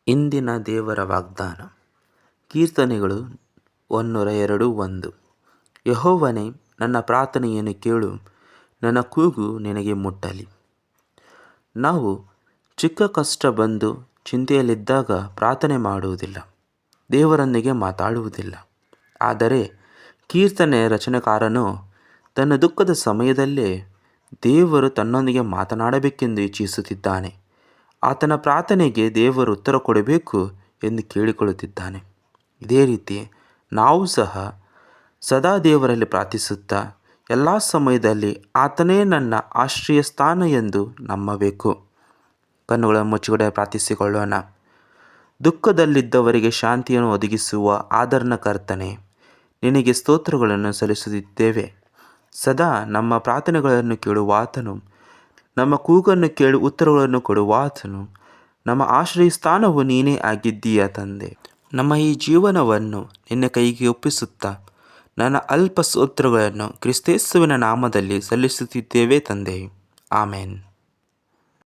ಇಂದಿನ ದೇವರ ವಾಗ್ದಾನ. ಕೀರ್ತನೆಗಳು 102:1. ಯೆಹೋವನೇ, ನನ್ನ ಪ್ರಾರ್ಥನೆಯನ್ನು ಕೇಳು, ನನ್ನ ಕೂಗು ನಿನಗೆ ಮುಟ್ಟಲಿ. ನಾವು ಚಿಕ್ಕ ಕಷ್ಟ ಬಂದು ಚಿಂತೆಯಲ್ಲಿದ್ದಾಗ ಪ್ರಾರ್ಥನೆ ಮಾಡುವುದಿಲ್ಲ, ದೇವರೊಂದಿಗೆ ಮಾತಾಡುವುದಿಲ್ಲ. ಆದರೆ ಕೀರ್ತನೆ ರಚನೆಕಾರನು ತನ್ನ ದುಃಖದ ಸಮಯದಲ್ಲೇ ದೇವರು ತನ್ನೊಂದಿಗೆ ಮಾತನಾಡಬೇಕೆಂದು ಇಚ್ಛಿಸುತ್ತಿದ್ದಾನೆ. ಆತನ ಪ್ರಾರ್ಥನೆಗೆ ದೇವರು ಉತ್ತರ ಕೊಡಬೇಕು ಎಂದು ಕೇಳಿಕೊಳ್ಳುತ್ತಿದ್ದಾನೆ. ಇದೇ ರೀತಿ ನಾವು ಸಹ ಸದಾ ದೇವರಲ್ಲಿ ಪ್ರಾರ್ಥಿಸುತ್ತಾ ಎಲ್ಲ ಸಮಯದಲ್ಲಿ ಆತನೇ ನನ್ನ ಆಶ್ರಯ ಸ್ಥಾನ ಎಂದು ನಂಬಬೇಕು. ಕಣ್ಣುಗಳ ಮುಚ್ಚುಗಡೆ ಪ್ರಾರ್ಥಿಸಿಕೊಳ್ಳೋಣ. ದುಃಖದಲ್ಲಿದ್ದವರಿಗೆ ಶಾಂತಿಯನ್ನು ಒದಗಿಸುವ ಆದರಣಕರ್ತನೆ, ನಿನಗೆ ಸ್ತೋತ್ರಗಳನ್ನು ಸಲ್ಲಿಸುತ್ತಿದ್ದೇವೆ. ಸದಾ ನಮ್ಮ ಪ್ರಾರ್ಥನೆಗಳನ್ನು ಕೇಳುವಾತನು, ನಮ್ಮ ಕೂಗನ್ನು ಕೇಳಿ ಉತ್ತರಗಳನ್ನು ಕೊಡುವಾತನು, ನಮ್ಮ ಆಶ್ರಯ ಸ್ಥಾನವು ನೀನೇ ಆಗಿದ್ದೀಯ ತಂದೆ. ನಮ್ಮ ಈ ಜೀವನವನ್ನು ನಿನ್ನ ಕೈಗೆ ಒಪ್ಪಿಸುತ್ತಾ ನನ್ನ ಅಲ್ಪ ಸ್ತೋತ್ರಗಳನ್ನು ಕ್ರಿಸ್ತೇಸುವಿನ ನಾಮದಲ್ಲಿ ಸಲ್ಲಿಸುತ್ತಿದ್ದೇವೆ ತಂದೆ. ಆಮೇನ್.